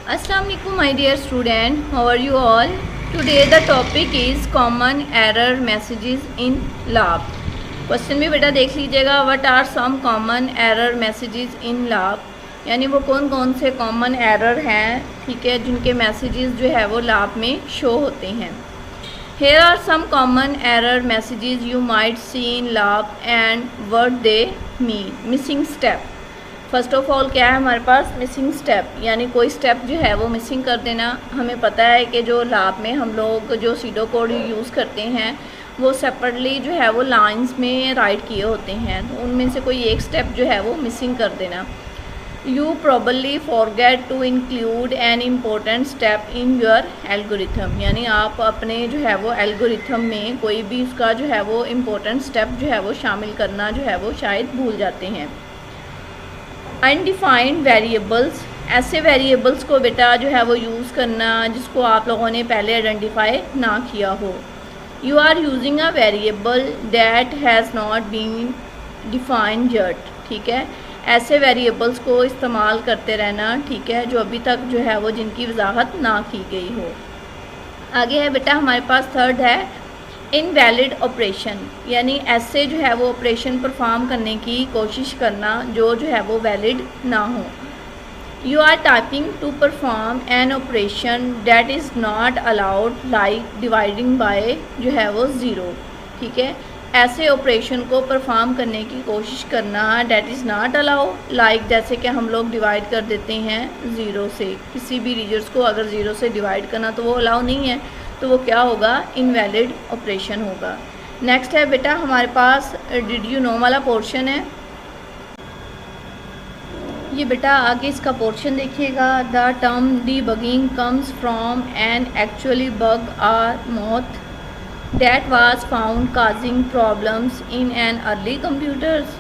Assalamu alaikum my dear student, how are you all? Today the topic is common error messages in lab. Question भी बेटा देख लीजिएगा, what are some common error messages in lab, यानी वो कौन कौन से कॉमन एरर हैं, ठीक है, जिनके मैसेजेस जो है वो लैब में शो होते हैं. Here are some common error messages you might see in lab and what they mean. Missing step. First of all क्या है हमारे पास, मिसिंग स्टेप, यानी कोई स्टेप जो है वो मिसिंग कर देना. हमें पता है कि जो लैब में हम लोग जो सीडो कोड यूज़ करते हैं वो सेपरेटली जो है वो लाइंस में राइट किए होते हैं, तो उनमें से कोई एक स्टेप जो है वो मिसिंग कर देना. You probably forget to include an important step in your algorithm, यानी आप अपने जो है वो एल्गोरिथम में कोई भी उसका जो है वो इम्पोर्टेंट स्टेप जो है वो शामिल करना जो है वो शायद भूल जाते हैं. अनडिफाइंड वेरिएबल्स, ऐसे वेरिएबल्स को बेटा जो है वो यूज़ करना जिसको आप लोगों ने पहले आइडेंटिफाई ना किया हो. You are using a variable that has not been defined yet, ठीक है, ऐसे वेरिएबल्स को इस्तेमाल करते रहना, ठीक है, जो अभी तक जो है वो जिनकी वजाहत ना की गई हो. आगे है बेटा हमारे पास थर्ड है इनवैलिड ऑपरेशन, यानी ऐसे जो है वो ऑपरेशन परफॉर्म करने की कोशिश करना जो है वो वैलिड ना हो. You are typing to perform an operation that is not allowed like dividing by जो है वो ज़ीरो, ठीक है, ऐसे ऑपरेशन को परफॉर्म करने की कोशिश करना that is not allow, like जैसे कि हम लोग डिवाइड कर देते हैं ज़ीरो से, किसी भी डिजिट्स को अगर ज़ीरो से डिवाइड करना तो वो अलाउ नहीं है, तो वो क्या होगा, इनवैलिड ऑपरेशन होगा. नेक्स्ट है बेटा हमारे पास डिड यू नो वाला पोर्शन है. ये बेटा आगे इसका पोर्शन देखिएगा. The term debugging comes from an actually bug or moth that was found causing problems in an early computers.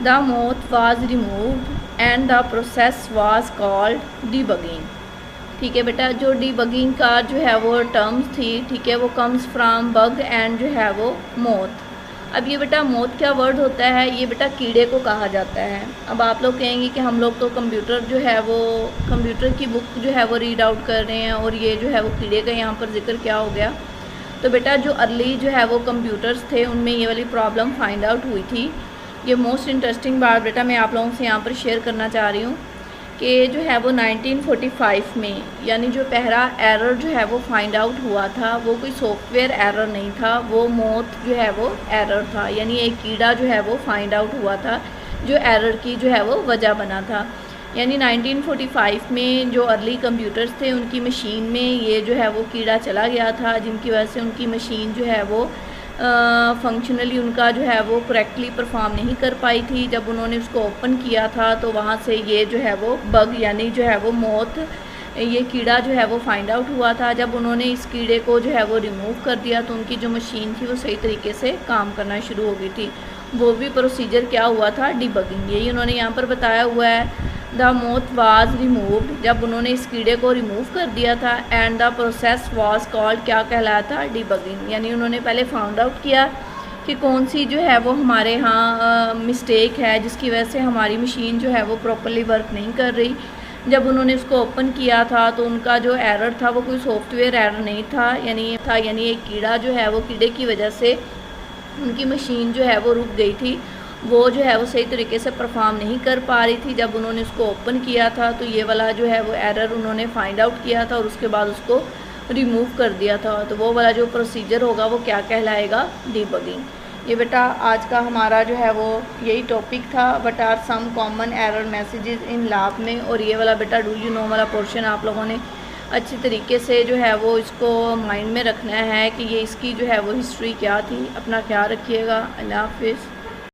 The moth was removed and the process was called debugging. ठीक है बेटा, जो डीबगिंग का जो है वो terms थी, ठीक है, वो कम्स फ्रॉम बग एंड जो है वो मोथ. अब ये बेटा मोथ क्या वर्ड होता है, ये बेटा कीड़े को कहा जाता है. अब आप लोग कहेंगे कि हम लोग तो कंप्यूटर जो है वो कंप्यूटर की बुक जो है वो रीड आउट कर रहे हैं और ये जो है वो कीड़े का यहाँ पर जिक्र क्या हो गया. तो बेटा जो अर्ली जो है वो कंप्यूटर्स थे उनमें ये वाली प्रॉब्लम फाइंड आउट हुई थी. ये मोस्ट इंटरेस्टिंग बात बेटा मैं आप लोगों से यहाँ पर शेयर करना चाह रही हूँ कि जो है वो 1945 में, यानी जो पहला एरर जो है वो फाइंड आउट हुआ था वो कोई सॉफ्टवेयर एरर नहीं था, वो मोथ जो है वो एरर था, यानी एक कीड़ा जो है वो फाइंड आउट हुआ था जो एरर की जो है वो वजह बना था. यानी 1945 में जो अर्ली कंप्यूटर्स थे उनकी मशीन में ये जो है वो कीड़ा चला गया था, जिनकी वजह से उनकी मशीन जो है वो फंक्शनली उनका जो है वो करेक्टली परफॉर्म नहीं कर पाई थी. जब उन्होंने उसको ओपन किया था तो वहाँ से ये जो है वो बग यानी जो है वो मोथ, ये कीड़ा जो है वो फाइंड आउट हुआ था. जब उन्होंने इस कीड़े को जो है वो रिमूव कर दिया तो उनकी जो मशीन थी वो सही तरीके से काम करना शुरू हो गई थी. वो भी प्रोसीजर क्या हुआ था, डिबगिंग, यही उन्होंने यहाँ पर बताया हुआ है. द मोथ वाज रिमूव्ड, जब उन्होंने इस कीड़े को रिमूव कर दिया था, and the process was called, क्या कहलाया था, डिबगिंग, यानी उन्होंने पहले फाउंड आउट किया कि कौन सी जो है वो हमारे यहाँ मिस्टेक है जिसकी वजह से हमारी मशीन जो है वो प्रॉपर्ली वर्क नहीं कर रही. जब उन्होंने उसको ओपन किया था तो उनका जो एरर था वो कोई सॉफ्टवेयर एरर नहीं था, यानी एक कीड़ा जो है वो कीड़े की वजह से उनकी मशीन जो है वो रुक गई थी, वो जो है वो सही तरीके से परफॉर्म नहीं कर पा रही थी. जब उन्होंने उसको ओपन किया था तो ये वाला जो है वो एरर उन्होंने फाइंड आउट किया था और उसके बाद उसको रिमूव कर दिया था. तो वो वाला जो प्रोसीजर होगा वो क्या कहलाएगा, डीबगिंग. ये बेटा आज का हमारा जो है वो यही टॉपिक था, what are some common error messages in lab में. और ये वाला बेटा डू यू नो वाला पोर्शन आप लोगों ने अच्छी तरीके से जो है वो इसको माइंड में रखना है कि ये इसकी जो है वो हिस्ट्री क्या थी. अपना ख्याल रखिएगा. अल्लाह हाफिज़.